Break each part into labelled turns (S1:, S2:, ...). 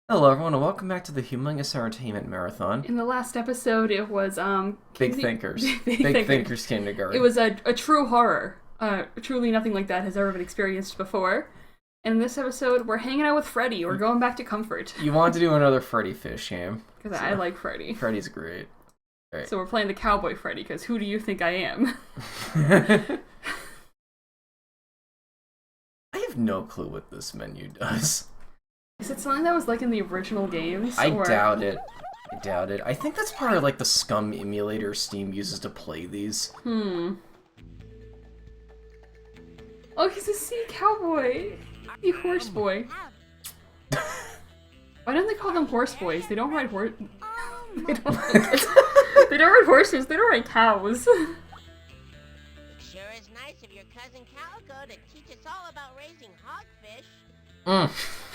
S1: Hello everyone and welcome back to the Humongous Entertainment Marathon.
S2: In the last episode, it was
S1: Big Thinkers.
S2: Big
S1: Thinkers Kindergarten.
S2: It was a true horror. Truly nothing like that has ever been experienced before. And in this episode, we're hanging out with Freddy. We're going back to comfort.
S1: You want to do another Freddy fish game.
S2: Because I like Freddy.
S1: Freddy's great. Right.
S2: So we're playing the Cowboy Freddy, because who do you think I am?
S1: I have no clue what this menu does.
S2: Is it something that was like in the original games?
S1: I doubt it. I doubt it. I think that's part of like the scum emulator Steam uses to play these.
S2: Oh, he's a sea cowboy. The horse boy. Why don't they call them horse boys? They don't ride horse. They don't ride horses. They don't ride cows.
S3: It sure is nice of your cousin Calico to teach us all about raising hogfish.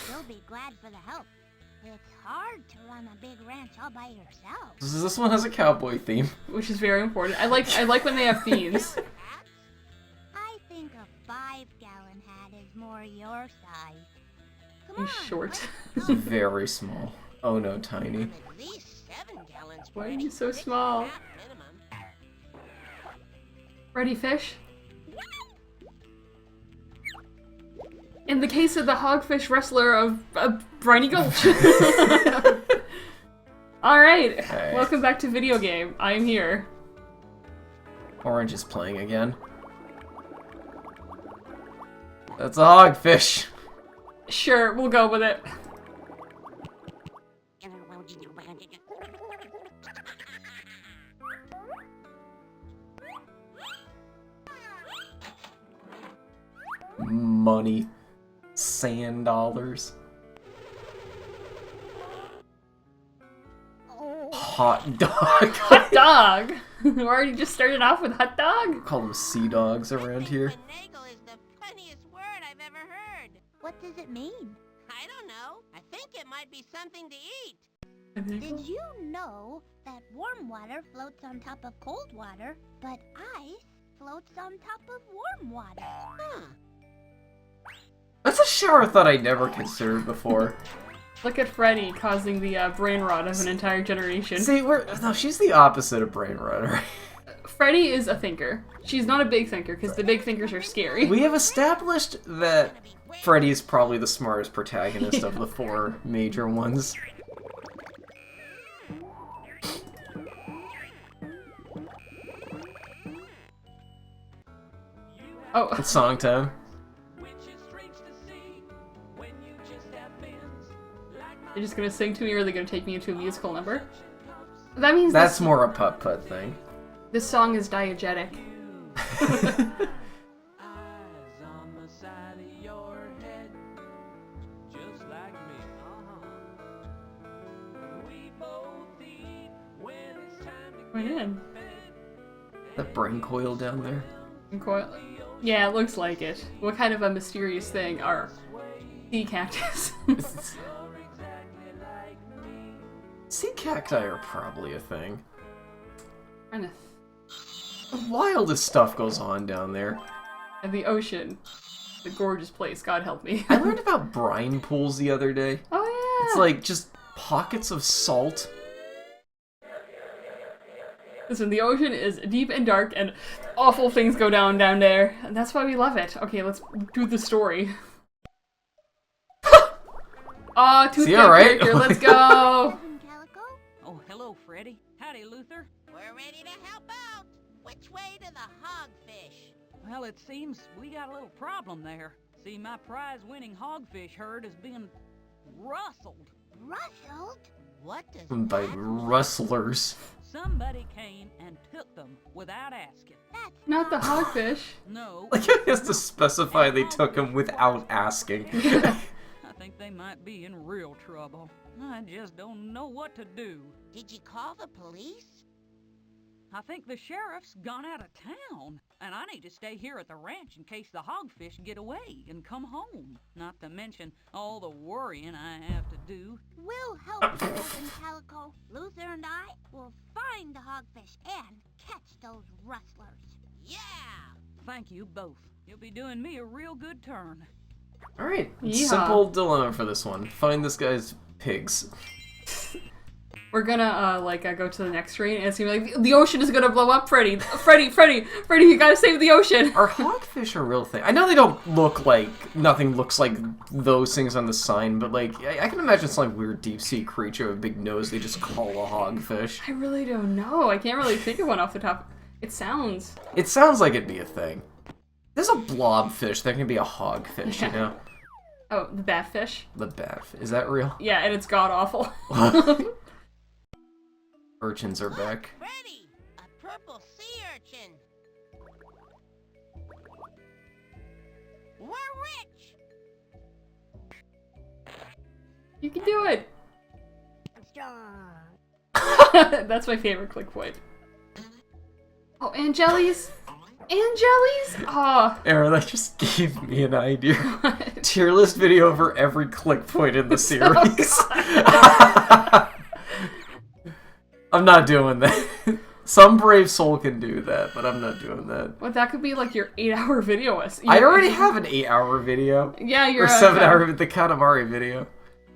S4: You'll be glad for the help. It's hard to run a big ranch all by yourself.
S1: This one has a cowboy theme.
S2: Which is very important. I like when they have themes.
S4: I think a 5-gallon hat is more your size. Come
S2: He's
S4: on,
S2: short.
S4: let's
S1: It's
S4: go.
S1: very small. Oh no, tiny.
S3: At least 7 gallons.
S2: Why are
S3: Freddy.
S2: you so small?
S3: Half minimum.
S2: Freddy Fish? In the case of the Hogfish Rustler of Briny Gulch. Alright,
S1: Hey.
S2: welcome back to Video Game. I'm here.
S1: Orange is playing again. That's a hogfish.
S2: Sure, we'll go with it.
S1: Money. Sand dollars. Hot dog.
S2: Hot dog! We already just started off with hot dog?
S1: Call them sea dogs around here.
S3: Finagle is the funniest word I've ever heard.
S4: What does it mean?
S3: I don't know. I think it might be something to eat.
S4: Did you know that warm water floats on top of cold water, but ice floats on top of warm water?
S3: Huh.
S1: That's a shower thought I never considered before.
S2: Look at Freddy causing the brain rot of an entire generation.
S1: See, no, she's the opposite of brain rot, right?
S2: Freddy is a thinker. She's not a big thinker, because the big thinkers are scary.
S1: We have established that Freddy is probably the smartest protagonist of the four major ones.
S2: Oh,
S1: It's song time.
S2: they're just gonna sing to me, or are they gonna take me into a musical number? That means
S1: That's more a putt-putt thing.
S2: this song is diegetic. Went in.
S1: That brain coil down there.
S2: Yeah, it looks like it. What kind of a mysterious thing are sea cactus?
S1: Sea cacti are probably a thing.
S2: Kind of.
S1: The wildest stuff goes on down there.
S2: And the ocean. The gorgeous place, God help me.
S1: I learned about brine pools the other day.
S2: Oh yeah!
S1: It's like just pockets of salt.
S2: Listen, the ocean is deep and dark, and awful things go down there. And that's why we love it. Okay, let's do the story. Aw, tooth
S1: alright?
S2: character, let's go!
S4: Cousin Calico?
S5: Oh, hello, Freddy. Howdy, Luther.
S3: We're ready to help out. Which way to the hogfish?
S5: Well, it seems we got a little problem there. See, my prize-winning hogfish herd is being rustled.
S4: Rustled?
S3: What does
S1: By
S3: that
S1: rustlers.
S5: Somebody came and took them without asking.
S4: That's
S2: Not the hogfish.
S5: No,
S1: Like, he has to specify they took him without asking.
S5: I think they might be in real trouble. I just don't know what to do.
S3: Did you call the police?
S5: I think the sheriff's gone out of town, and I need to stay here at the ranch in case the hogfish get away and come home. Not to mention all the worrying I have to do.
S4: We'll help you, Cousin Calico. Luther and I will find the hogfish and catch those rustlers.
S3: Yeah!
S5: Thank you both. You'll be doing me a real good turn.
S1: Alright,
S2: Yeehaw.
S1: simple dilemma for this one. Find this guy's pigs.
S2: We're gonna go to the next screen, and it's gonna be like the ocean is gonna blow up, Freddy, you gotta save the ocean.
S1: Are hogfish a real thing? I know they don't look like, nothing looks like those things on the sign, but like, I can imagine some like weird deep sea creature with a big nose they just call a hogfish.
S2: I really don't know. I can't really think of one off the top. It sounds
S1: like it'd be a thing. There's a blobfish that can be a hogfish, you know?
S2: Oh, the batfish?
S1: The batfish. Is that real?
S2: Yeah, and it's god-awful.
S1: Urchins are back.
S3: Freddy, a purple sea urchin. We're rich.
S2: You can do it!
S4: Strong.
S2: That's my favorite click point. Oh, and jellies! And jellies! Oh.
S1: Aaron, that just gave me an idea.
S2: What?
S1: Tier list video for every click point in the series. I'm not doing that. Some brave soul can do that, but I'm not doing that.
S2: Well, that could be like your 8-hour video.
S1: I already have an 8-hour video.
S2: Yeah, you're
S1: Or 7-hour, the Katamari video.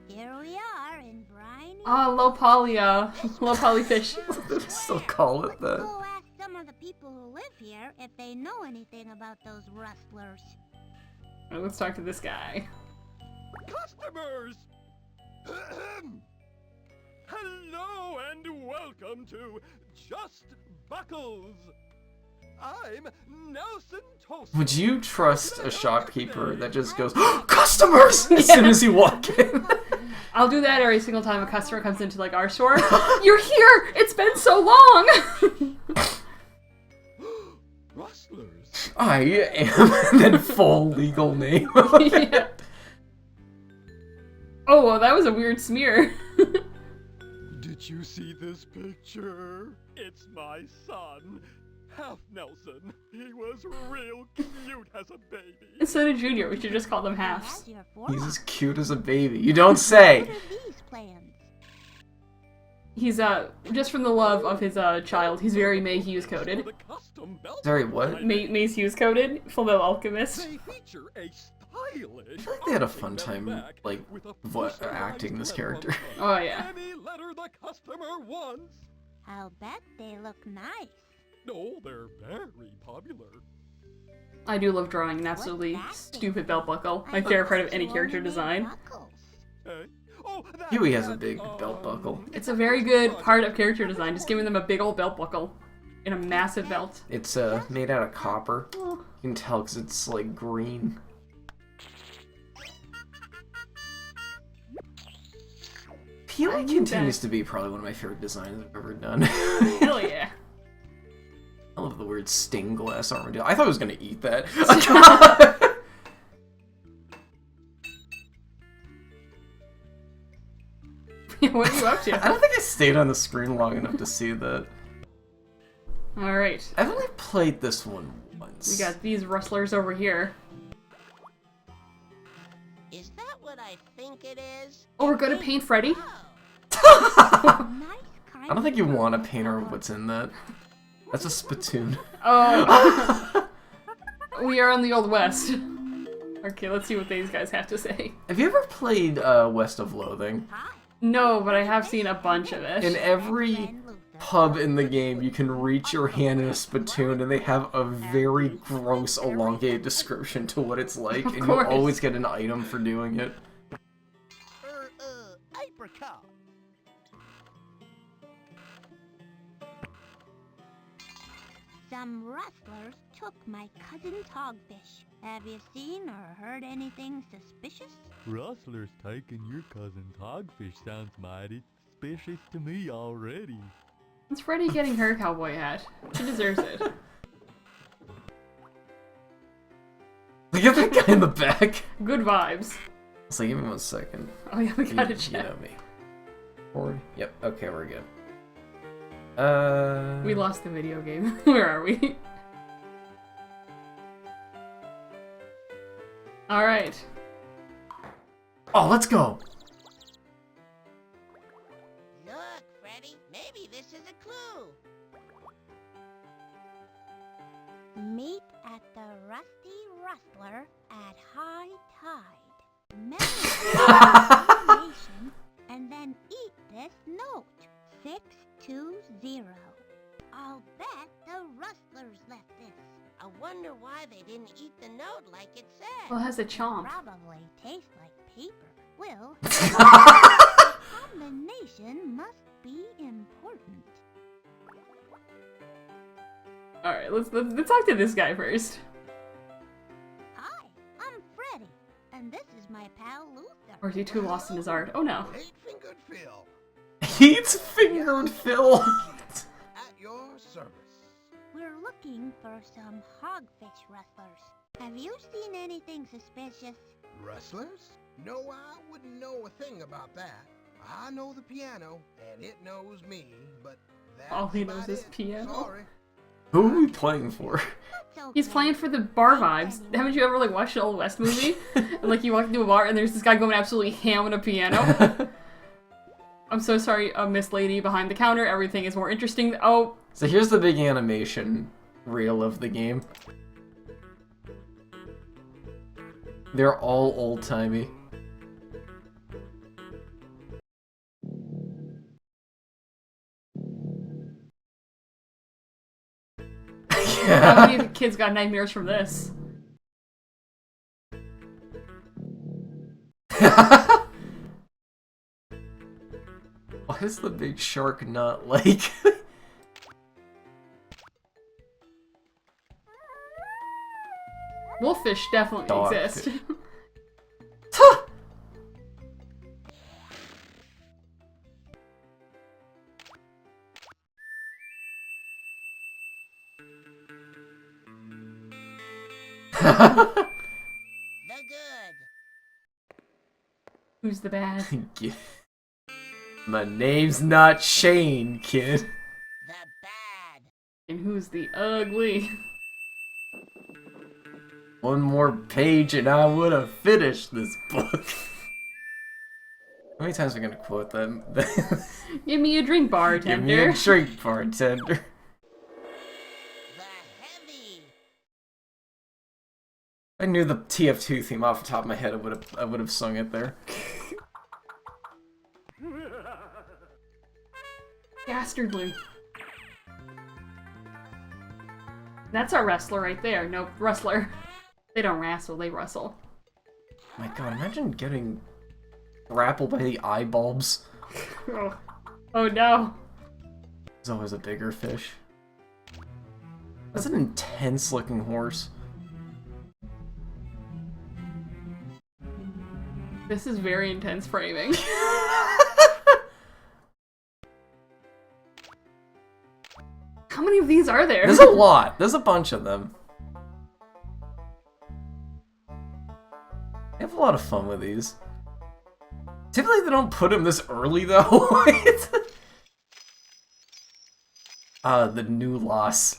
S4: Here we are in Briny.
S2: Oh, low poly fish.
S1: They still call it that.
S4: Go ask some of the people who live here if they know anything about those rustlers.
S2: Alright, let's talk to this guy.
S6: Customers! Hello and welcome to Just Buckles. I'm Nelson Toast.
S1: Would you trust a shopkeeper that just goes, customers! As soon as you walk in?
S2: I'll do that every single time a customer comes into like our store. You're here! It's been so long!
S6: Rustlers.
S1: I am, and then full legal name.
S2: Yeah. Oh, well, that was a weird smear.
S6: Did you see this picture? It's my son, Half Nelson. He was real cute as a baby.
S2: So did Junior. We should just call them halves.
S4: That's your
S1: He's
S4: form.
S1: as cute as a baby. You don't say.
S4: What are these plans?
S2: He's, just from the love of his, child, he's very May Hughes coded.
S6: The custom belt
S1: Sorry, what?
S2: Mace Hughes coded? Full Metal Alchemist.
S6: They feature a stylish.
S1: I feel like they had a fun time, like, acting this character.
S2: Oh, yeah.
S6: Any letter the customer wants.
S4: I'll bet they look nice.
S6: No, they're very popular.
S2: I do love drawing an absolutely stupid belt buckle. My favorite part of any character design.
S6: Hey. Oh, that
S1: Huey has a
S6: bad,
S1: big belt buckle.
S2: It's a very good part of character design, just giving them a big old belt buckle. In a massive belt.
S1: It's made out of copper. You can tell because it's like green. Peely continues to be probably one of my favorite designs I've ever done.
S2: Hell yeah.
S1: I love the weird stained glass armadillo. I thought I was gonna eat that.
S2: What are you up to?
S1: I don't think I stayed on the screen long enough to see that.
S2: Alright.
S1: I've only played this one once.
S2: We got these rustlers over here.
S3: Is that what I think it is?
S2: Oh, we're gonna paint Freddy?
S3: Oh.
S4: Nice kind
S1: I don't think you
S4: of
S1: want to
S4: bird.
S1: paint her what's in that. That's a spittoon.
S2: Oh. We are in the Old West. Okay, let's see what these guys have to say.
S1: Have you ever played West of Loathing?
S4: Hi.
S2: No, but I have seen a bunch of
S1: In
S2: it.
S1: every
S4: Friend Luther.
S1: pub in the game, you can reach your hand in a spittoon, and they have a very gross, elongated description to what it's like, and you
S2: course.
S1: always get an item for doing it.
S3: Apricot.
S4: Some rustlers took my cousin's hogfish. Have you seen or heard anything suspicious?
S7: Rustlers taking your cousin's hogfish sounds mighty suspicious to me already.
S2: It's Freddy getting her cowboy hat. She deserves it.
S1: Look at that guy in the back.
S2: Good vibes.
S1: So give me 1 second.
S2: Oh yeah, we gotta
S1: You
S2: check.
S1: know me. Forward. Yep. Okay, we're good.
S2: We lost the video game. Where are we? Alright.
S1: Oh, let's go.
S3: Look, Freddy, maybe this is a clue.
S4: Meet at the Rusty Rustler at high tide. Memory, information, and this note. 620. I'll bet the Rustlers left this.
S3: I wonder why they didn't eat the note like it said.
S2: Well, it has a chomp.
S4: Probably tastes like paper. Well, the combination must be important.
S2: Alright, let's talk to this guy first.
S4: Hi, I'm Freddi, and this is my pal Luther.
S2: Or is he too lost in his art? Oh no.
S6: Eight-fingered Phil,
S1: He's fingered Phil.
S6: at your service.
S4: We're looking for some Hogfish Rustlers. Have you seen anything suspicious?
S6: Rustlers? No, I wouldn't know a thing about that. I know the piano, and it knows me, but that's
S2: All he knows
S6: about
S2: is
S6: it.
S2: piano.
S6: Sorry.
S1: Who are we playing for?
S4: That's okay.
S2: He's playing for the bar vibes. Haven't you ever like watched an Old West movie? And like you walk into a bar and there's this guy going absolutely ham on a piano. I'm so sorry, Miss Lady behind the counter. Everything is more interesting. Oh,
S1: So here's the big animation reel of the game. They're all old-timey.
S2: how many kids got nightmares from this?
S1: Why is the big shark not like...
S2: Wolffish definitely
S1: Dogfish.
S2: exist.
S3: The good.
S2: Who's the bad?
S1: My name's not Shane, kid.
S3: The bad.
S2: And who's the ugly?
S1: One more page and I would have finished this book. How many times are we gonna quote them?
S2: Give me a drink,
S1: Give me
S2: bartender.
S1: a drink, bartender.
S3: The heavy.
S1: I knew the TF2 theme off the top of my head. I would have sung it there.
S2: Dastardly. That's our wrestler right there. No, rustler. They don't wrestle, they rustle.
S1: My god, imagine getting grappled by the eye bulbs.
S2: Oh, oh no.
S1: There's always a bigger fish. That's an intense looking horse.
S2: This is very intense framing. How many of these are there?
S1: There's a lot. There's a bunch of them. I have a lot of fun with these. Typically they don't put him this early though. The new loss.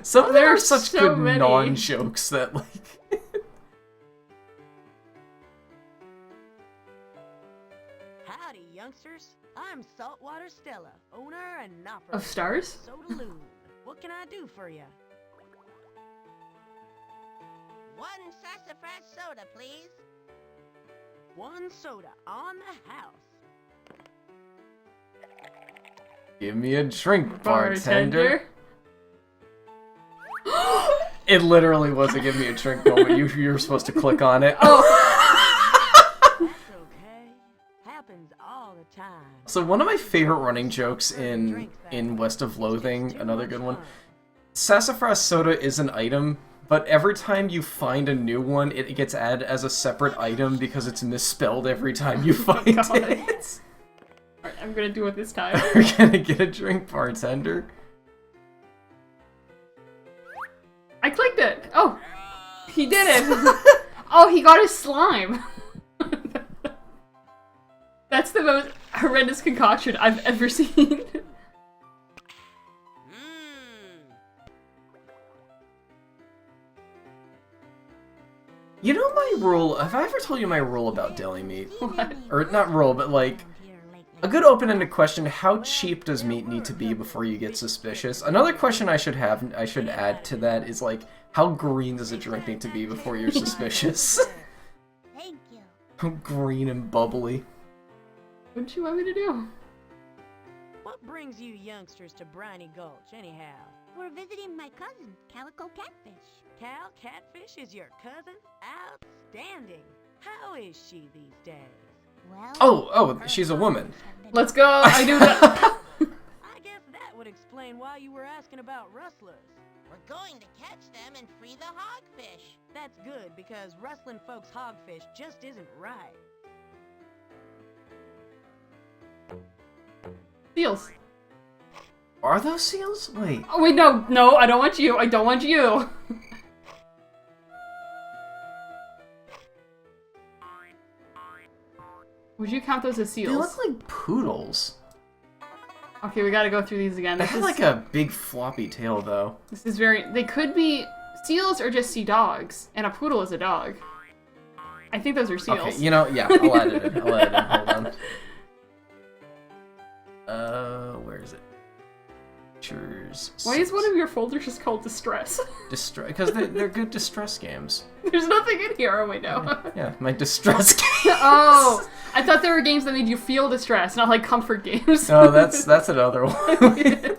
S1: Some of them
S2: There
S1: are
S2: are
S1: such
S2: so
S1: good
S2: many.
S1: non-jokes that like...
S8: Howdy, youngsters. I'm Saltwater Stella, owner and operator
S2: Of stars?
S8: Sodaloon. What can I do for you?
S3: One sassafras soda, please.
S8: One soda on the house.
S1: Give me a drink, bartender.
S2: Bartender?
S1: It literally was a give me a drink moment. You were supposed to click on it.
S2: Oh!
S8: That's okay. Happens all the time.
S1: So one of my favorite running jokes in West of Loathing, another good one, sassafras soda is an item, but every time you find a new one, it gets added as a separate item because it's misspelled every time you find
S2: God.
S1: it.
S2: Alright, I'm gonna do it this time.
S1: We're gonna get a drink, bartender.
S2: I clicked it! Oh! He did it! Oh, he got his slime! That's the most horrendous concoction I've ever seen.
S1: You know my rule, have I ever told you my rule about deli meat?
S2: What?
S1: Or not rule, but like, a good open-ended question, how cheap does meat need to be before you get suspicious? Another question I should add to that is like, How green does a drink need to be before you're suspicious?
S4: Thank you.
S1: How green and bubbly.
S2: What did you want me to do?
S8: What brings you youngsters to Briny Gulch, anyhow?
S4: We're visiting my cousin, Calico Catfish.
S8: Cal Catfish is your cousin? Outstanding. How is she these days?
S4: Well,
S1: Oh, she's a woman.
S2: Let's go! I do that!
S8: I guess that would explain why you were asking about rustlers.
S3: We're going to catch them and free the hogfish.
S8: That's good, because rustling folks' hogfish just isn't right.
S2: Seals.
S1: Are those seals? Wait.
S2: Oh wait, no, no, I don't want you. I don't want you. Would you count those as seals?
S1: They look like poodles.
S2: Okay, we gotta go through these again.
S1: They
S2: This
S1: have
S2: is,
S1: like a big floppy tail, though.
S2: this is very. They could be seals or just sea dogs, and a poodle is a dog. I think those are seals.
S1: Okay, you know, yeah, I'll add it in. I'll add it in. Hold on. Where is it? Pictures.
S2: Why is one of your folders just called Distress?
S1: Distress? Because they're good distress games.
S2: There's nothing in here. Oh wait, no.
S1: Yeah, my distress games.
S2: Oh, I thought there were games that made you feel distressed, not like comfort games.
S1: No, that's another one.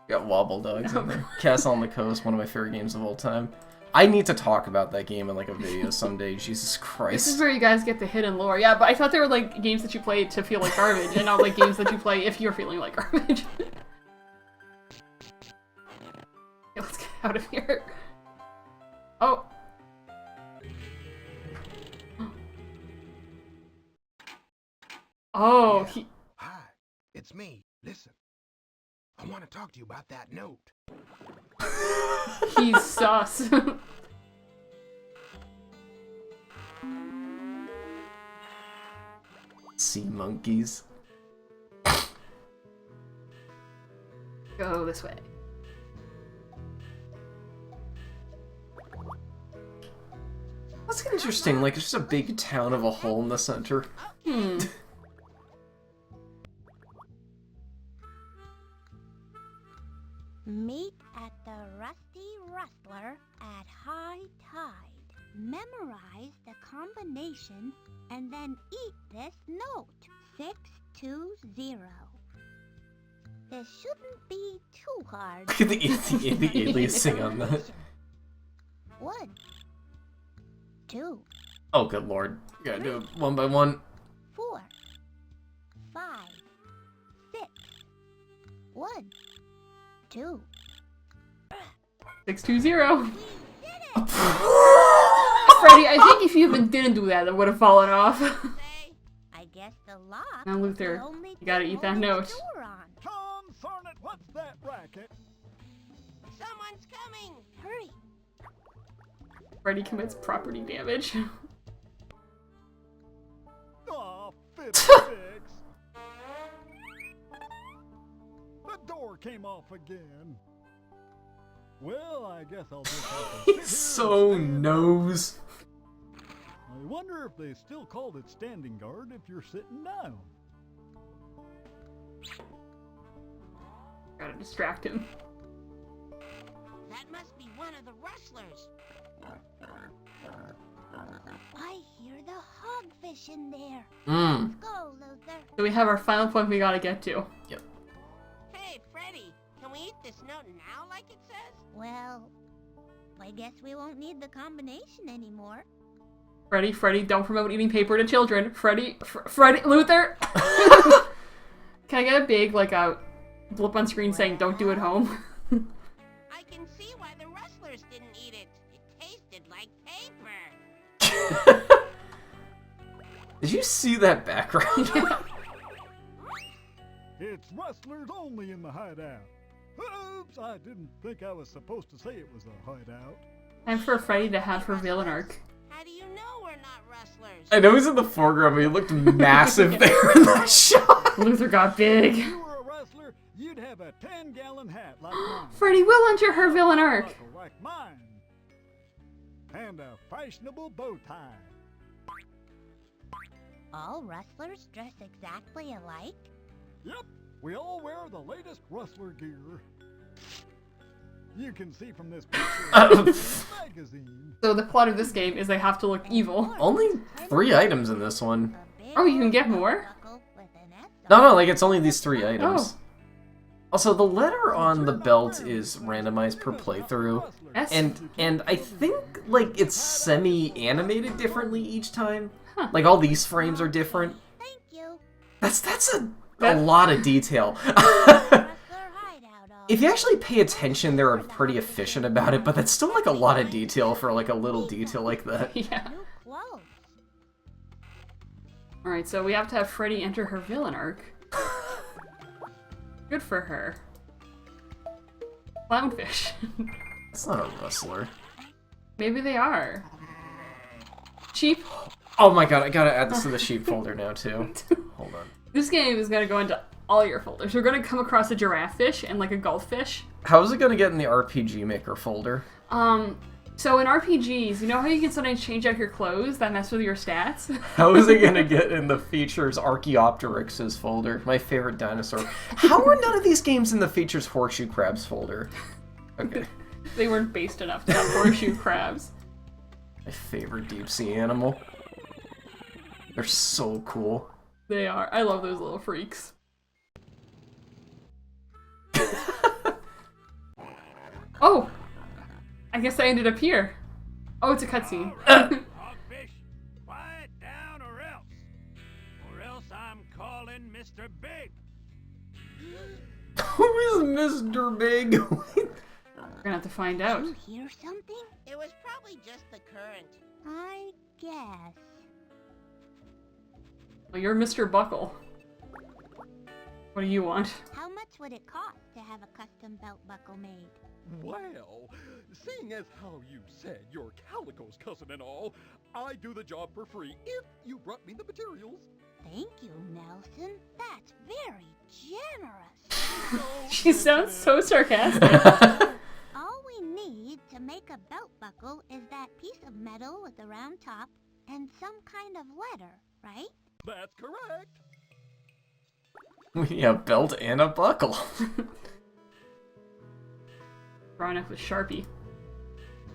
S1: Got Wobble Dogs in there. Castle on the Coast, one of my favorite games of all time. I need to talk about that game in like a video someday. Jesus Christ.
S2: This is where you guys get the hidden lore. Yeah, but I thought they were like games that you play to feel like garbage, and not like games that you play if you're feeling like garbage. Okay, let's get out of here. Oh. Oh, he...
S9: Hi, it's me. Listen, I want to talk to you about that note.
S2: He's sus.
S1: Sea monkeys.
S2: Go this way.
S1: That's interesting. Like, it's just a big town of a hole in the center.
S2: Hmm.
S4: Meet at the Rusty Rustler at high tide. Memorize the combination and then eat this note. 620. This shouldn't be too hard.
S1: Look at the aliasing on that.
S4: 1, 2,
S1: Oh, good lord. You gotta do it one by one.
S4: 4, 5, 6. 1, 2.
S2: 620. Freddy, I think if you didn't do that, it would have fallen off.
S4: I guess the lock.
S2: Now, Luther,
S4: will only
S2: you gotta
S4: keep
S2: eat that
S4: holding the
S2: note.
S4: door on.
S6: Consarn it, what's that racket?
S3: Someone's coming.
S4: Hurry.
S2: Freddy commits property damage.
S6: Aw, 56. The door came off again. Well, I guess I'll just have to sit here
S1: He's so
S6: and stand.
S1: nose.
S6: I wonder if they still called it standing guard if you're sitting down.
S2: Gotta distract him.
S3: That must be one of the rustlers.
S4: I hear the hogfish in there.
S1: Mmm.
S4: Go, Luther.
S2: So we have our final point we gotta get to.
S3: Hey, Freddy, can we eat this note now like it says?
S4: Well, I guess we won't need the combination anymore.
S2: Freddy, don't promote eating paper to children. Freddy, Luther! Can I get a big, like, a blip on screen saying, don't do it home?
S3: I can see why the rustlers didn't eat it. It tasted like paper.
S1: Did you see that background?
S6: It's rustlers only in the hideout. Oops, I didn't think I was supposed to say it was a hideout.
S2: Time for Freddy to have her villain arc.
S3: How do you know we're not rustlers?
S1: I know he's in the foreground, but he looked massive there in that shot.
S2: Luther got big.
S6: If you were a rustler, you'd have a 10-gallon hat like mine.
S2: Freddy will enter her villain arc.
S6: Buckle like mine. And a fashionable bow tie.
S4: All rustlers dress exactly alike?
S6: Yep, we all wear the latest rustler gear. You can see from this picture in the magazine.
S2: So the plot of this game is they have to look evil.
S1: Only 3 items in this one.
S2: Oh, you can get more?
S1: No, like it's only these 3 items.
S2: Oh.
S1: Also, the letter on the belt is randomized per playthrough,
S2: S?
S1: and I think like it's semi-animated differently each time.
S2: Huh.
S1: Like all these frames are different.
S4: Thank you.
S1: That's a lot of detail. If you actually pay attention, they're pretty efficient about it, but that's still like a lot of detail for like a little detail like that.
S2: Yeah.
S4: New clothes.
S2: Alright, so we have to have Freddi enter her villain arc. Good for her. Clownfish.
S1: It's not a rustler.
S2: Maybe they are. Sheep.
S1: Oh my god, I gotta add this to the sheep folder now too. Hold on.
S2: This game is gonna go into all your folders. You're gonna come across a giraffe fish and like a goldfish.
S1: How is it gonna get in the RPG Maker folder?
S2: So in RPGs, you know how you can sometimes change out your clothes that mess with your stats?
S1: How is it gonna get in the features Archaeopteryx's folder? My favorite dinosaur. How are none of these games in the features horseshoe crabs folder? Okay.
S2: They weren't based enough to have horseshoe crabs.
S1: My favorite deep sea animal. They're so cool.
S2: They are. I love those little freaks. Oh! I guess I ended up here. Oh, it's a cutscene.
S6: Hogfish, quiet down or else. Or else I'm calling Mr. Big.
S1: Who is Mr. Big?
S2: We're gonna have to find out.
S4: You hear something?
S3: It was probably just the current.
S4: I guess.
S2: Well, you're Mr. Buckle. What do you want?
S4: How much would it cost to have a custom belt buckle made?
S6: Well, seeing as how you said you're Calico's cousin and all, I do the job for free if you brought me the materials.
S4: Thank you, Nelson. That's very generous.
S2: She sounds so sarcastic.
S4: All we need to make a belt buckle is that piece of metal with a round top and some kind of letter, right?
S6: That's correct.
S1: We need a belt and a buckle.
S2: Drawing up with Sharpie.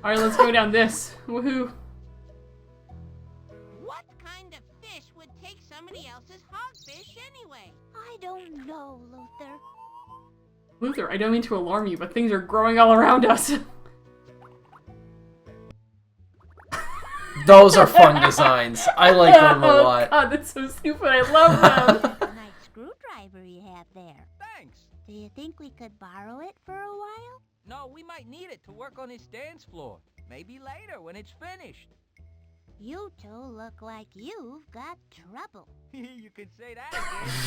S2: Alright, let's go down this. Woohoo.
S3: What kind of fish would take somebody else's hogfish anyway?
S4: I don't know, Luther.
S2: Luther, I don't mean to alarm you, but things are growing all around us.
S1: Those are fun designs. I like them a lot.
S2: Oh god, that's so stupid. I love them.
S4: A nice screwdriver you have there.
S10: Thanks.
S4: Do you think we could borrow it for a while?
S10: No, we might need it to work on his dance floor. Maybe later when it's finished.
S4: You two look like you've got trouble.
S10: You could say that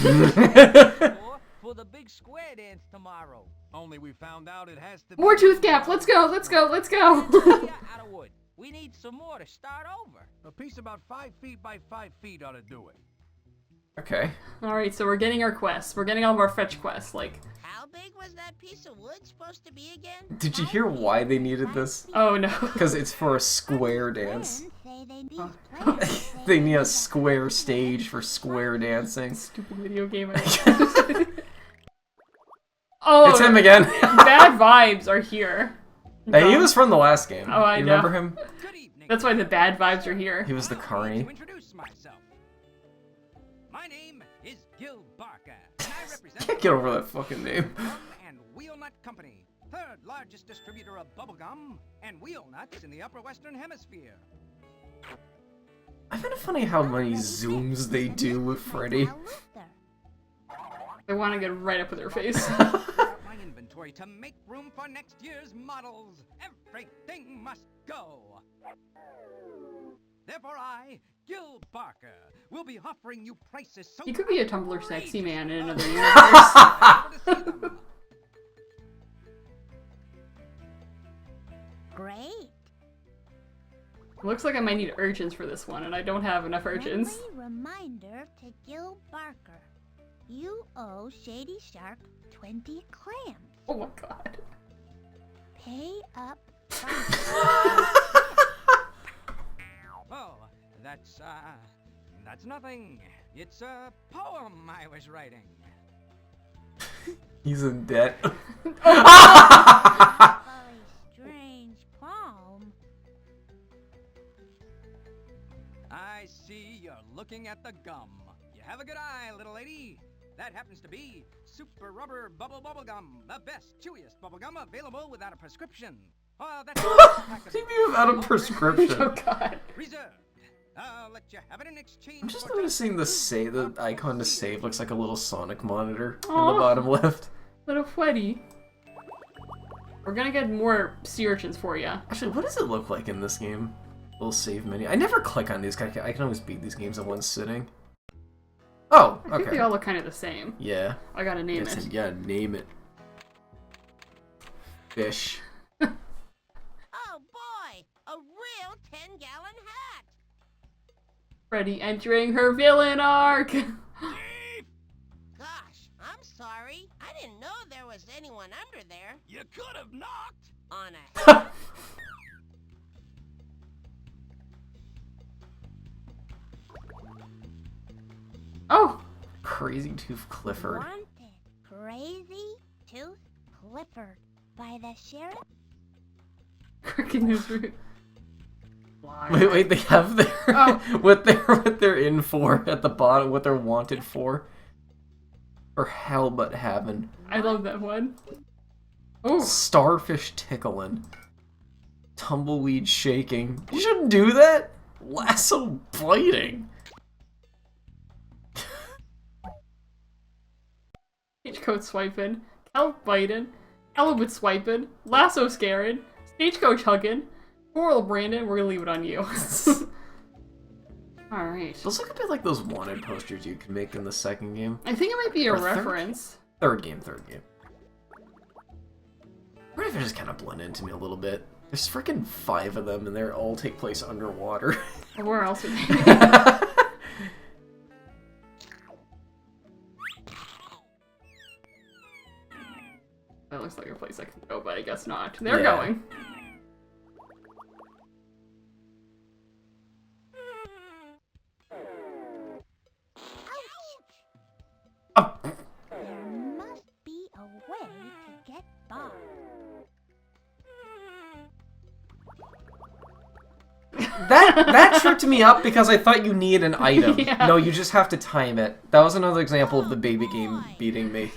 S10: again. For the big square dance tomorrow.
S9: Only we found out it has to be...
S2: More tooth gap. Let's go. Let's go. Let's go.
S10: Yeah, out of wood. We need some more to start over.
S9: A piece about 5 feet by 5 feet ought to do it.
S1: Okay.
S2: Alright, so we're getting our quests. We're getting all of our fetch quests, like...
S3: How big was that piece of wood supposed to be again?
S1: Did you hear why they needed this?
S2: Oh no.
S1: Because it's for a square dance.
S4: Say they need
S1: They need a square stage for square dancing.
S2: Stupid video game. Oh,
S1: It's him again.
S2: Bad vibes are here.
S1: Hey, he was from the last game.
S2: Oh, I
S1: you
S2: know.
S1: remember him?
S10: Good evening.
S2: That's why the bad vibes are here.
S1: He was the carny.
S10: To introduce myself. My name is Gil Barker, and I represent
S1: Can't get over that fucking name.
S10: Gum and Wheel Nut Company, third largest distributor of bubblegum and wheel nuts in the upper western hemisphere.
S1: I find it funny how many zooms they do with Freddi.
S2: They want to get right up with their face.
S10: My inventory to make room for next year's models. Everything must go. Therefore I, Gil Barker, will be offering you prices so...
S2: You could be a Tumblr sexy man in another universe.
S4: Great.
S2: Looks like I might need urchins for this one, and I don't have enough urchins.
S4: Friendly reminder to Gil Barker. You owe Shady Shark 20 clams.
S2: Oh my god.
S4: Pay up.
S10: Oh, that's nothing. It's a poem I was writing.
S1: He's in debt.
S4: Sorry,
S10: I see you're looking at the gum. You have a good eye, little lady. That happens to be Super Rubber Bubble Gum, the best, chewiest bubble gum available without a prescription. That's
S1: without a prescription.
S2: Oh god.
S10: Reserved. I'll let you have it in exchange.
S1: I'm just
S10: for
S1: noticing the icon to save looks like a little Sonic monitor in
S2: Aw.
S1: the bottom left.
S2: Little Freddi. We're gonna get more sea urchins for you.
S1: Actually, what does it look like in this game? Little save menu. I never click on these. I can always beat these games in one sitting. Oh,
S2: I think
S1: okay.
S2: they all look kind of the same.
S1: Yeah.
S2: I gotta name it.
S1: Yeah, name it. Fish.
S3: Oh boy, a real 10-gallon hat.
S2: Freddi entering her villain arc.
S3: Gosh, I'm sorry. I didn't know there was anyone under there.
S6: You could have knocked.
S3: On a
S2: Oh!
S1: Crazy Tooth Clifford.
S4: Wanted Crazy Tooth Clifford by the sheriff.
S2: Cricket news route.
S1: Wait, they have their
S2: Oh.
S1: what they're in for at the bottom, what they're wanted for. For hell but heaven.
S2: I love that one. Oh,
S1: Starfish tickling. Tumbleweed shaking. You shouldn't do that. Lasso biting.
S2: stagecoach swiping, kelp biting, halibut swiping, lasso scaring, stagecoach hugging, Coral Brandon, we're gonna leave it on you. Alright.
S1: Those look a bit like those wanted posters you can make in the second game.
S2: I think it might be a
S1: Or third?
S2: reference.
S1: Third game. What if it just kind of blend into me a little bit? There's freaking 5 of them, and they all take place underwater.
S2: Where else would they be? That looks like a place I can go, but I guess not. They're
S1: Yeah.
S2: going.
S4: There must be a way to get by.
S1: That tripped me up because I thought you need an item.
S2: Yeah.
S1: No, you just have to time it. That was another example of the baby game beating me.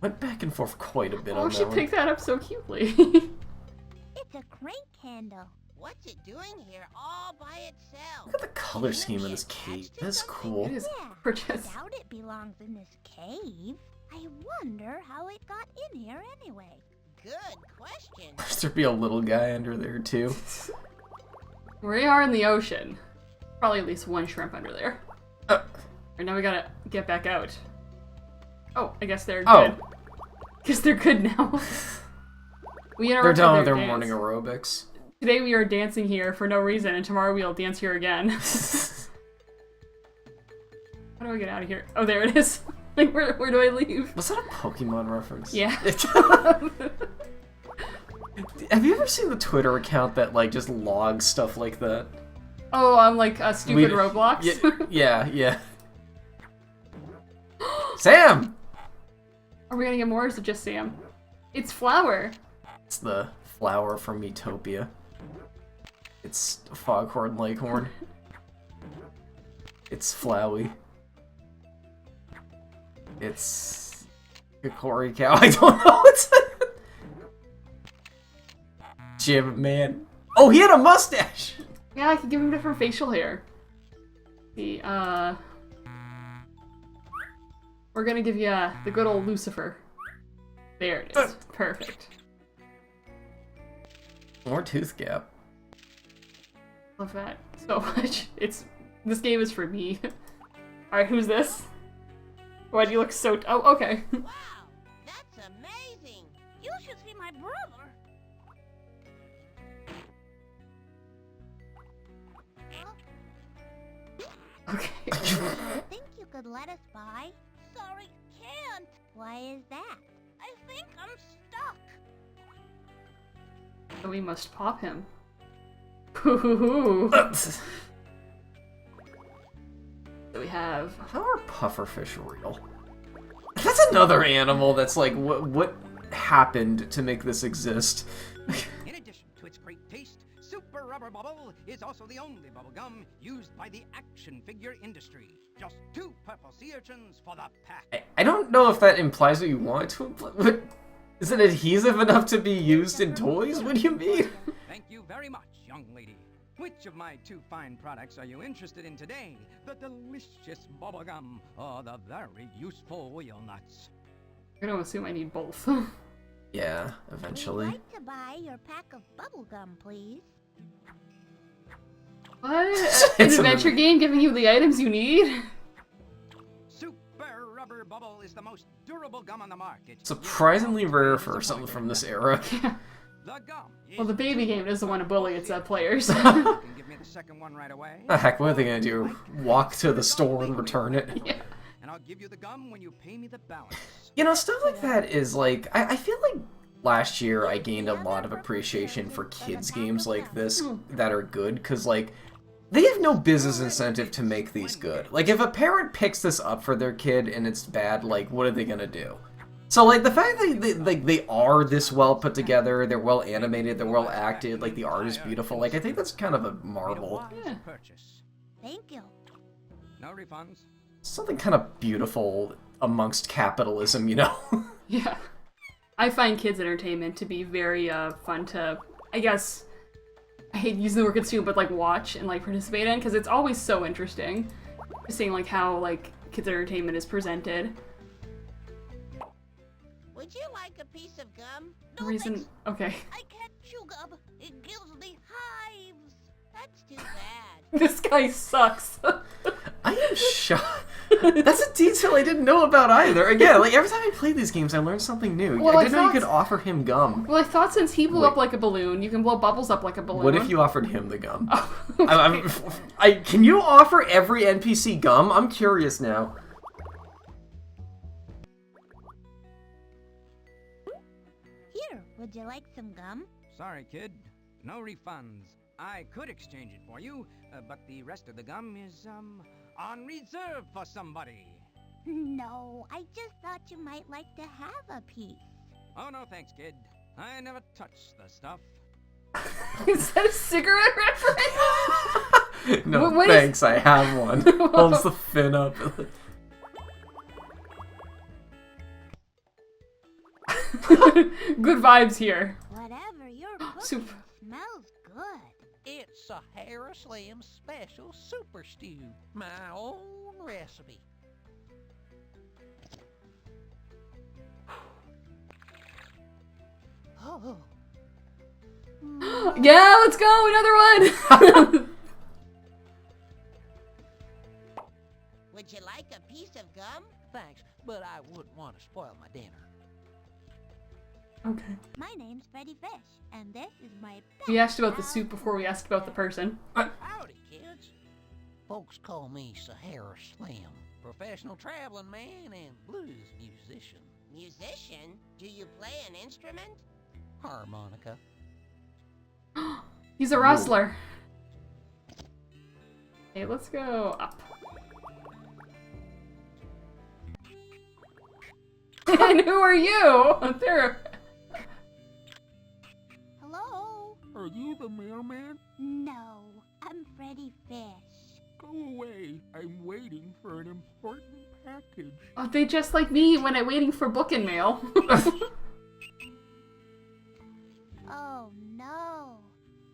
S1: Went back and forth quite a bit
S2: Oh,
S1: on
S2: she
S1: that one.
S2: picked that up so cutely.
S4: It's a crank handle.
S3: What's it doing here all by itself?
S1: Look at the color scheme in this cave. That's cool.
S2: It is
S4: Yeah,
S2: gorgeous.
S4: I doubt it belongs in this cave. I wonder how it got in here anyway.
S3: Good question.
S1: Must there be a little guy under there too?
S2: We are in the ocean. Probably at least one shrimp under there.
S1: Uh.
S2: Right, now we gotta get back out. Oh, I guess they're
S1: Oh.
S2: good. Guess they're good now.
S1: They're done with their morning aerobics.
S2: Today we are dancing here for no reason, and tomorrow we'll dance here again. How do I get out of here? Oh, there it is. Like, where do I leave?
S1: Was that a Pokemon reference?
S2: Yeah.
S1: Have you ever seen the Twitter account that like just logs stuff like that?
S2: Oh, I'm like a stupid Roblox.
S1: Yeah. Sam!
S2: Are we gonna get more, or is it just Sam? It's Flower.
S1: It's the flower from Utopia. It's Foghorn Leghorn. It's Flowey. It's Hickory Cow. I don't know what's Jim Man. Oh, he had a mustache!
S2: Yeah, I could give him different facial hair. We're gonna give you the good old Lucifer. There it is. Perfect.
S1: More tooth gap.
S2: Love that so much. This game is for me. Alright, who's this? Why do you look so... Oh, okay.
S3: Wow, that's amazing.
S4: You should see my brother.
S2: Okay.
S4: I think you could let us by. Sorry, can't. Why is that? I think I'm stuck.
S2: So we must pop him. Hoo-hoo-hoo. So we have...
S1: How are pufferfish real? That's another animal that's like, what happened to make this exist?
S10: In addition to its great taste, Super Rubber Bubble is also the only bubble gum used by the action figure industry. Just 2 purple sea urchins for the pack.
S1: I don't know if that implies what you want it to imply. Is it adhesive enough to be used in toys? What do you mean?
S10: Thank you very much, young lady. Which of my 2 fine products are you interested in today? The delicious bubble gum or the very useful wheel nuts?
S2: I'm gonna assume I need both.
S1: Yeah, eventually.
S4: We'd like to buy your pack of bubblegum, please.
S2: What?
S1: It's
S2: An adventure game giving you the items you need?
S10: Super Rubber Bubble is the most durable gum on the market.
S1: Surprisingly rare for something from this era.
S10: The gum.
S2: Well, the baby game is the one to bully its players.
S10: You can give me the second one right away.
S1: The heck, what are they gonna do? Walk to the store and return it?
S2: Yeah.
S10: And I'll give you the gum when you pay me the balance.
S1: You know, stuff like that is like, I feel like last year I gained a lot of appreciation for kids games like this that are good, because like, they have no business incentive to make these good. Like, if a parent picks this up for their kid and it's bad, like, what are they gonna do? So, like, the fact that they are this well put together, they're well animated, they're well acted, like, the art is beautiful, like, I think that's kind of a marvel.
S2: Yeah.
S4: Thank you.
S10: No refunds.
S1: Something kind of beautiful amongst capitalism, you know?
S2: Yeah. I find kids' entertainment to be very fun to, I guess, I hate using the word consume, but like watch and like participate in, because it's always so interesting seeing like how like kids' entertainment is presented.
S3: Would you like a piece of gum?
S2: The reason, okay.
S4: I can't chew gum. It gives me hives.
S3: That's too bad.
S2: This guy sucks.
S1: I am shocked. That's a detail I didn't know about either. Again, like, every time I play these games, I learn something new.
S2: Well,
S1: I didn't know you could offer him gum.
S2: Well, I thought since he blew up like a balloon, you can blow bubbles up like a balloon.
S1: What if you offered him the gum?
S2: Oh, okay.
S1: Can you offer every NPC gum? I'm curious now.
S4: Here, would you like some gum?
S10: Sorry, kid. No refunds. I could exchange it for you, but the rest of the gum is, on reserve for somebody.
S4: No, I just thought you might like to have a piece.
S10: Oh, no thanks, kid. I never touch the stuff.
S2: Is that a cigarette reference?
S1: No,
S2: What
S1: thanks, I have one. Holds the fin up.
S2: Good vibes here.
S4: Whatever you're cooking
S2: Soup.
S4: smells good.
S11: It's Sahara Slim's special super stew, my own recipe.
S4: Oh.
S2: Yeah, let's go, another one!
S3: Would you like a piece of gum?
S11: Thanks, but I wouldn't want to spoil my dinner.
S2: Okay.
S4: My name's Freddi Fish, and this is my
S2: We asked about the soup before we asked about the person.
S11: Howdy, kids. Folks call me Sahara Slim, professional traveling man and blues musician.
S3: Musician? Do you play an instrument?
S11: Harmonica.
S2: He's a rustler. Okay, let's go up. And who are you? There.
S4: Hello?
S7: Are you the mailman?
S4: No, I'm Freddi Fish.
S7: Go away. I'm waiting for an important package.
S2: Oh, they just like me when I'm waiting for book and mail.
S4: Oh no,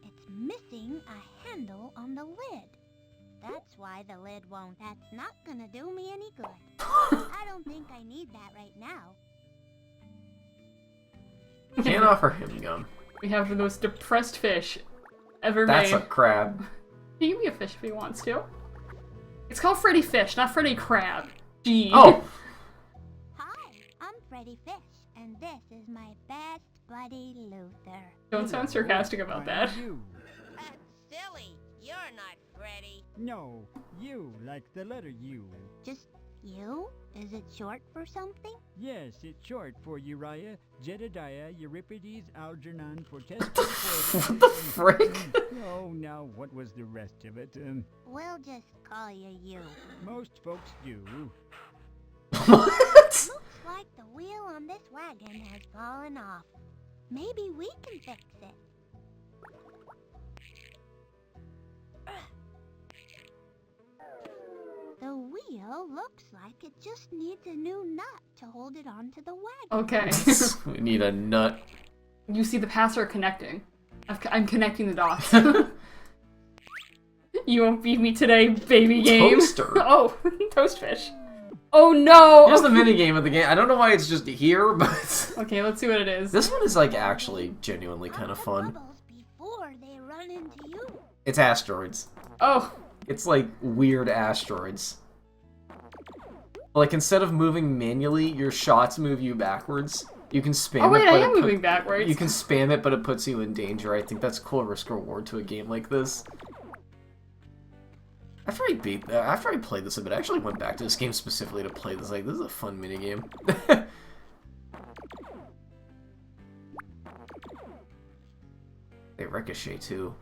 S4: it's missing a handle on the lid. That's why the lid won't. That's not gonna do me any good. I don't think I need that right now.
S1: Can't offer him gum.
S2: We have the most depressed fish ever made.
S1: That's a crab.
S2: He can be a fish if he wants to. It's called Freddi Fish, not Freddi Crab. Gee.
S1: Oh!
S4: Hi, I'm Freddi Fish, and this is my best buddy Luther.
S2: Don't sound sarcastic about that.
S12: You.
S3: That's silly. You're not Freddy.
S12: No, you, like the letter U.
S4: Just you? Is it short for something?
S12: Yes, it's short for Uriah, Jedediah, Euripides, Algernon, Fortescue,
S1: What the frick?
S12: Oh, now what was the rest of it?
S4: We'll just call you you.
S12: Most folks do.
S1: What?
S4: Looks like the wheel on this wagon has fallen off. Maybe we can fix it. The wheel looks like it just needs a new nut to hold it onto the wagon.
S2: Okay.
S1: We need a nut.
S2: You see the paths are connecting. I'm connecting the dots. You won't beat me today, baby game.
S1: Toaster.
S2: Oh, toast fish. Oh no!
S1: Here's the minigame of the game. I don't know why it's just here, but...
S2: Okay, let's see what it is.
S1: This one is, like, actually genuinely kind of fun.
S4: Before they run into you.
S1: It's asteroids.
S2: Oh.
S1: It's, like, weird asteroids. Like, instead of moving manually, your shots move you backwards. You can spam it,
S2: oh wait,
S1: but
S2: I am moving backwards.
S1: You can spam it, but it puts you in danger. I think that's cool risk-reward to a game like this. After I played this a bit, I actually went back to this game specifically to play this. Like, this is a fun minigame. They ricochet, too.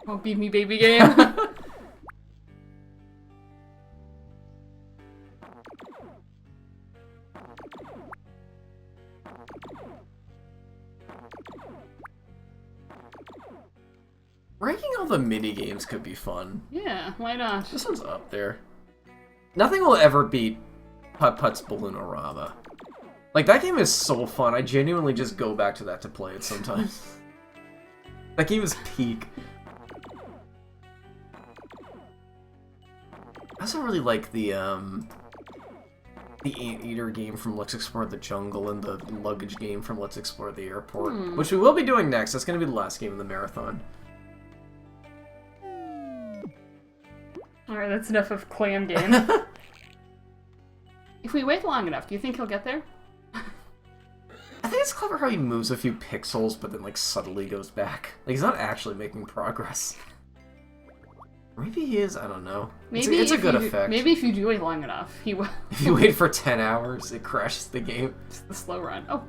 S2: Won't beat me, baby game.
S1: Ranking all the minigames could be fun.
S2: Yeah, why not?
S1: This one's up there. Nothing will ever beat Putt-Putt's Balloonorama. Like, that game is so fun. I genuinely just go back to that to play it sometimes. That game is peak. I also really like the Anteater game from Let's Explore the Jungle and the luggage game from Let's Explore the Airport, which we will be doing next. That's going to be the last game of the marathon.
S2: Alright, that's enough of clam game. If we wait long enough, do you think he'll get there?
S1: I think it's clever how he moves a few pixels, but then, like, subtly goes back. Like, he's not actually making progress. Maybe he is, I don't know.
S2: Maybe
S1: it's a good effect.
S2: Maybe if you do wait long enough, he will.
S1: If you wait for 10 hours, it crashes the game.
S2: It's the slow run. Oh.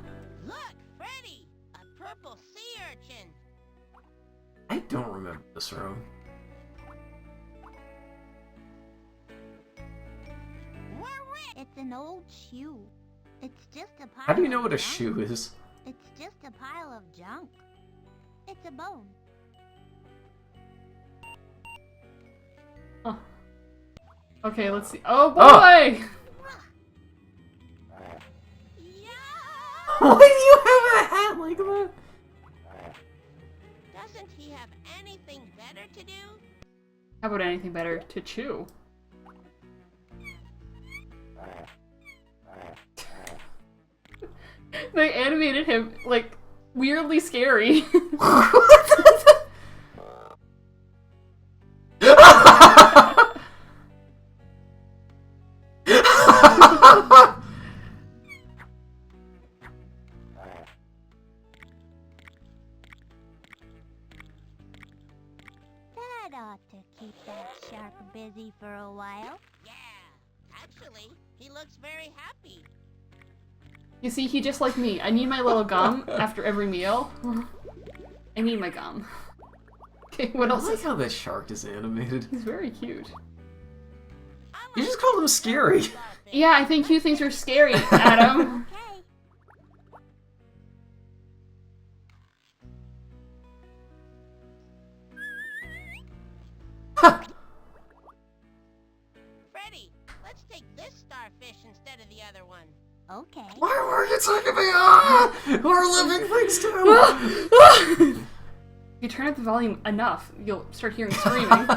S3: Look, Freddy! A purple sea urchin!
S1: I don't remember this room.
S4: It's an old shoe. It's just a pile.
S1: How do you know
S4: of
S1: what a
S4: junk.
S1: shoe is?
S4: It's just a pile of junk. It's a bone.
S2: Oh. Okay, let's see. Oh boy!
S1: Why do you have a hat like that?
S3: Doesn't he have anything better to do?
S2: How about anything better to chew? They animated him, like, weirdly scary.
S4: That ought to keep that shark busy for a while.
S3: Yeah, actually, he looks very happy.
S2: You see, he just like me. I need my little gum after every meal. I need my gum. Okay, what else?
S1: I like how this shark is animated.
S2: He's very cute.
S1: You just called him scary.
S2: Yeah, I think cute things are scary, Adam.
S3: Freddy, let's take this starfish instead of the other one.
S4: Okay.
S1: Why were you taking me on? We're living things too.
S2: If you turn up the volume enough, you'll start hearing screaming.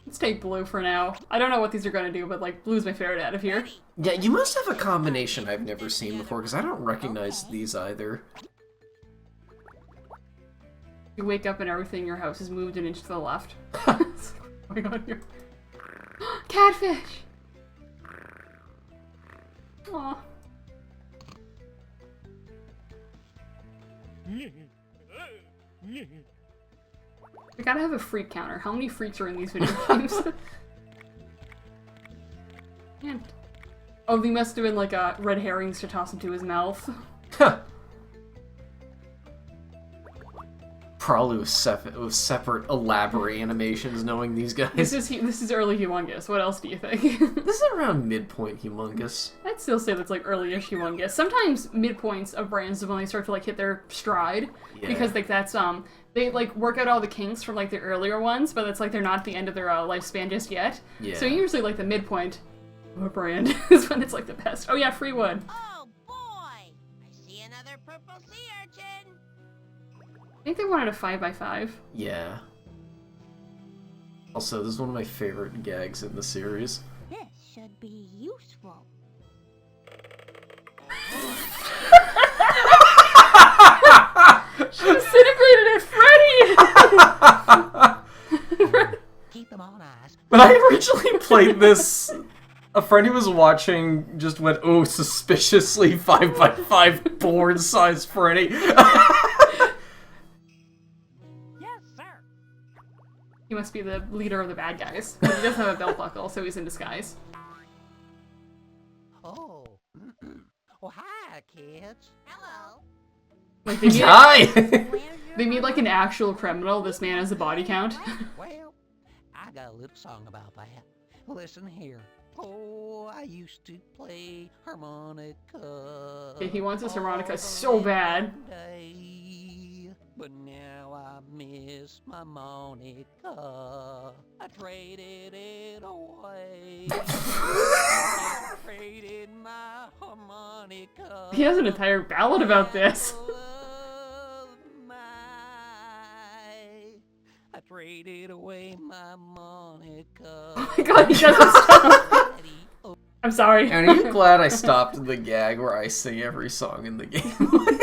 S2: Let's take blue for now. I don't know what these are gonna do, but like blue's my favorite out of here.
S1: Yeah, you must have a combination I've never seen before, because I don't recognize these either.
S2: You wake up and everything in your house is moved an inch to the left. What's going on here? Catfish! Aw. We gotta have a freak counter. How many freaks are in these video games? Man. Oh, they must have been like red herrings to toss into his mouth.
S1: Probably with separate elaborate animations, knowing these guys.
S2: This is early Humongous. What else do you think?
S1: This is around midpoint Humongous.
S2: I'd still say that's like early-ish Humongous. Sometimes midpoints of brands when they start to like hit their stride, because like that's they like work out all the kinks from like the earlier ones, but it's like they're not at the end of their lifespan just yet.
S1: Yeah.
S2: So usually like the midpoint of a brand is when it's like the best. Oh yeah, Freewood.
S3: Oh boy! I see another purple sea urchin!
S2: I think they wanted a 5x5.
S1: Yeah. Also, this is one of my favorite gags in the series.
S4: This should be useful.
S2: She disintegrated at Freddy!
S11: Keep them on ice.
S1: When I originally played this, a friend who was watching just went, "Oh, suspiciously 5x5 board size Freddy."
S2: He must be the leader of the bad guys. But he doesn't have a belt buckle, so he's in disguise.
S11: Oh. Well, hi, kids.
S3: Hello.
S2: Like they need
S1: Hi!
S2: They need like an actual criminal. This man has a body count.
S11: Well, I got a little song about that. Listen here. Oh, I used to play harmonica.
S2: Okay, he wants his harmonica so bad.
S11: But now I miss my Monica. I traded it away. I traded my harmonica.
S2: He has an entire ballad about this.
S11: I traded away my Monica.
S2: Oh my god, he doesn't stop. I'm sorry.
S1: And are you glad I stopped the gag where I sing every song in the game?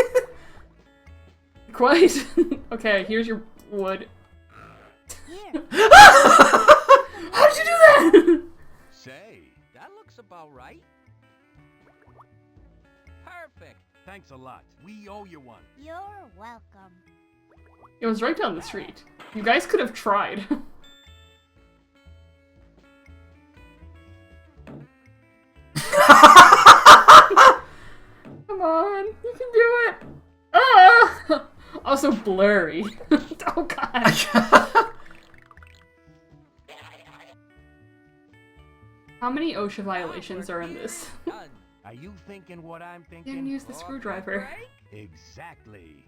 S2: Quite. Okay, here's your wood.
S4: Here.
S2: How did you do that?
S10: Say, that looks about right. Perfect.
S6: Thanks a lot. We owe you one.
S4: You're welcome.
S2: It was right down the street. You guys could have tried. Come on, you can do it. Ah! Also blurry. Oh god. How many OSHA violations are in this?
S6: Are you thinking what I'm thinking?
S2: Didn't use the screwdriver.
S6: Exactly.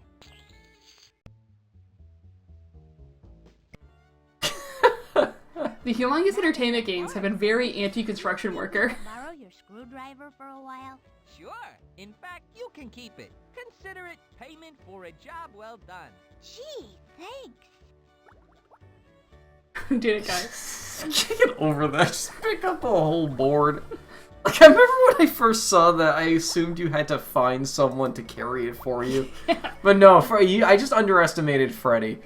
S2: The Humongous Entertainment games have been very anti-construction worker.
S4: Borrow your screwdriver for a while?
S10: Sure. In fact, you can keep it. Consider it payment for a job well done.
S4: Gee, thanks.
S2: Did it, guys?
S1: I can't get over that. Just pick up a whole board. Like, I remember when I first saw that, I assumed you had to find someone to carry it for you. But no, I just underestimated Freddy.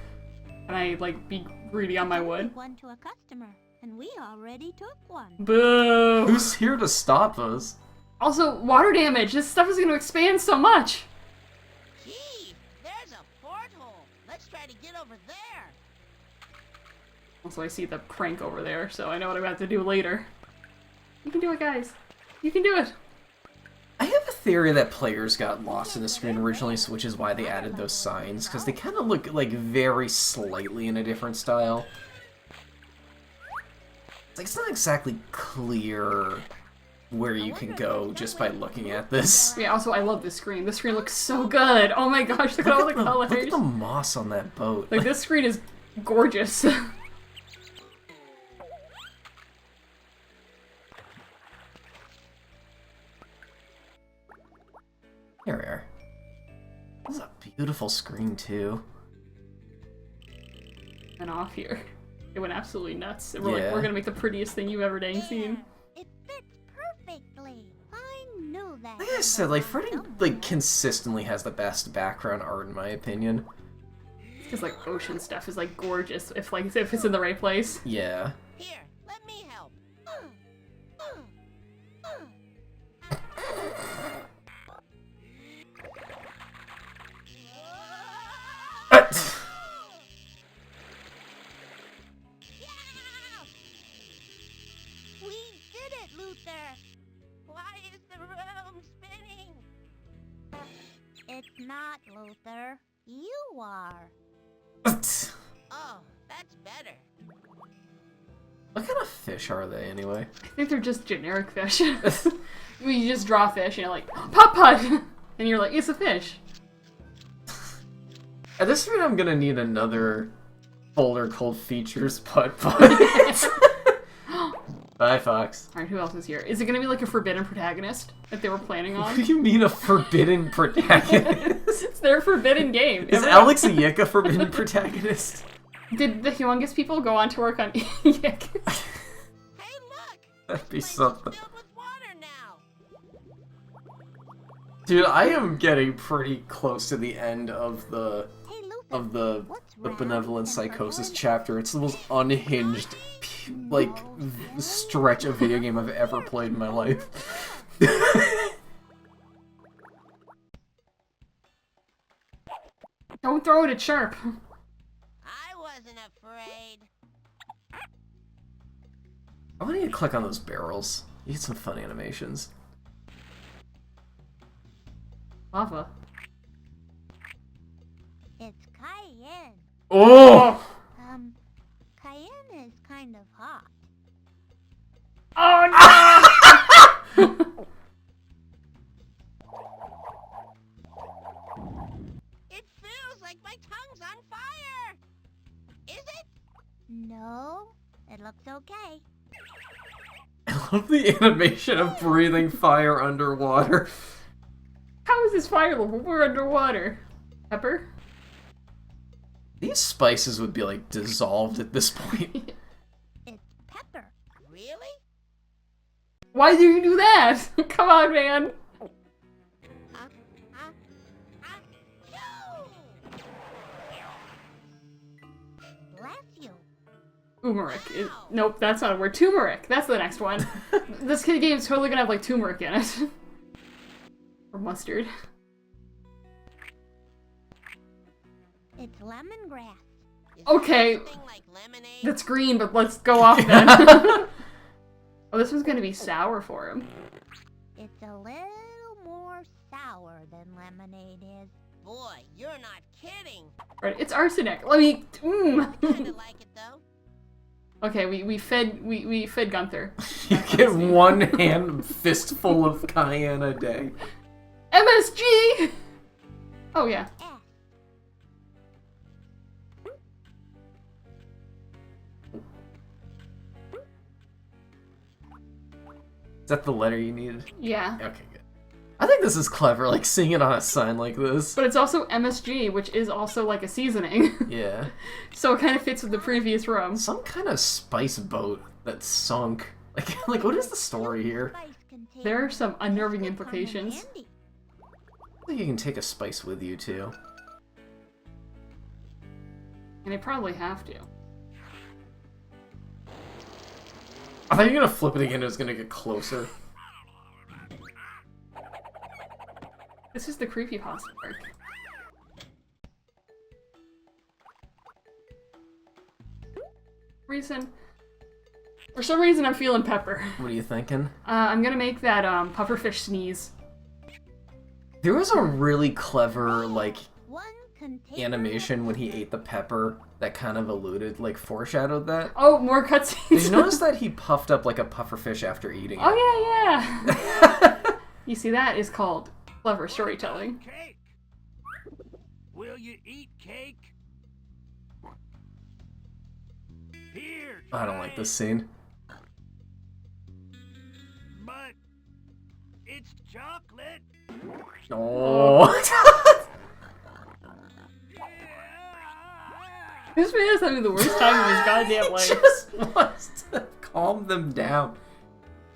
S2: Can I, like, be greedy on my wood?
S4: One to a customer, and we already took one.
S2: Boo!
S1: Who's here to stop us?
S2: Also, water damage. This stuff is going to expand so much.
S3: Gee, there's a porthole. Let's try to get over there.
S2: Also, I see the crank over there, so I know what I'm about to do later. You can do it, guys. You can do it.
S1: I have a theory that players got lost in the screen originally, so which is why they added those signs, because they kind of look like very slightly in a different style. It's like it's not exactly clear where you can go just by looking at this.
S2: Yeah, also, I love this screen. This screen looks so good. Oh my gosh, look at all the colors.
S1: Look at the moss on that boat.
S2: Like, this screen is gorgeous.
S1: Here we are. This is a beautiful screen, too.
S2: And off here. It went absolutely nuts. And we're like, we're gonna make the prettiest thing you've ever dang seen.
S4: It fits perfectly. I knew that.
S1: Like I said, like, Freddy, like, consistently has the best background art, in my opinion.
S2: Because, like, ocean stuff is, like, gorgeous if it's in the right place.
S1: Yeah.
S3: Here, let me help.
S4: We did it, Luther.
S3: Why is the room spinning?
S4: It's not, Luther. You are.
S3: Oh, that's better.
S1: What kind of fish are they, anyway?
S2: I think they're just generic fish. You just draw fish and you're like, pop put! And you're like, it's a fish.
S1: At this point, I'm gonna need another folder called Features Putt. Bye, Fox.
S2: Alright, who else is here? Is it gonna be like a forbidden protagonist that they were planning on?
S1: What do you mean a forbidden protagonist?
S2: It's their forbidden game.
S1: Is Alex Yik a forbidden protagonist?
S2: Did the humongous people go on to work on Yik?
S3: Hey, look!
S1: That'd be something.
S3: Filled with water now.
S1: Dude, I am getting pretty close to the end of the Benevolent Psychosis chapter. It's the most unhinged, like, stretch of video game I've ever played in my life.
S2: Don't throw it at Sharp.
S3: I wasn't afraid.
S1: I want you to click on those barrels. You get some fun animations.
S2: Lava.
S4: It's cayenne.
S1: Oh!
S4: Cayenne is kind of hot.
S2: Oh no!
S3: It feels like my tongue's on fire. Is it?
S4: No, it looks okay.
S1: I love the animation of breathing fire underwater.
S2: How is this fire level? We're underwater. Pepper?
S1: These spices would be, like, dissolved at this point.
S4: It's pepper.
S3: Really?
S2: Why do you do that? Come on, man.
S4: Bless you.
S2: Turmeric. Nope, that's not a word. Turmeric. That's the next one. This kid game is totally gonna have, like, turmeric in it. Or mustard.
S4: It's lemongrass.
S2: Okay.
S3: Like lemonade?
S2: That's green, but let's go off then. Oh, this one's gonna be sour for him.
S4: It's a little more sour than lemonade is.
S3: Boy, you're not kidding.
S2: Right, it's arsenic. Let me.
S3: I kinda like it though.
S2: Okay, we fed Gunther.
S1: You get one hand fistful of cayenne a day.
S2: MSG. Oh yeah.
S1: Is that the letter you needed?
S2: Yeah.
S1: Okay, good. I think this is clever, like seeing it on a sign like this.
S2: But it's also MSG, which is also like a seasoning.
S1: Yeah.
S2: So it kind of fits with the previous room.
S1: Some kind of spice boat that sunk. Like what is the story here?
S2: There are some unnerving implications.
S1: I think you can take a spice with you too.
S2: And they probably have to.
S1: I thought you were gonna flip it again and it was gonna get closer.
S2: This is the creepypasta part. For some reason I'm feeling pepper.
S1: What are you thinking?
S2: I'm gonna make that pufferfish sneeze.
S1: There was a really clever, like, animation when he ate the pepper that kind of alluded, like, foreshadowed that.
S2: Oh, more cutscenes.
S1: Did you notice that he puffed up like a pufferfish after eating it?
S2: Oh, yeah. You see, that is called clever storytelling.
S10: Cake. Will you eat cake? Here.
S1: I don't like this scene.
S10: But it's chocolate.
S1: Oh.
S2: This man is having the worst time of his goddamn life.
S1: He just wants to calm them down.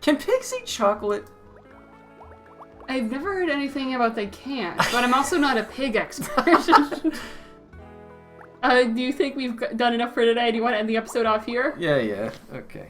S1: Can pigs eat chocolate?
S2: I've never heard anything about they can't, but I'm also not a pig expert. Do you think we've done enough for today? Do you want to end the episode off here?
S1: Yeah, okay.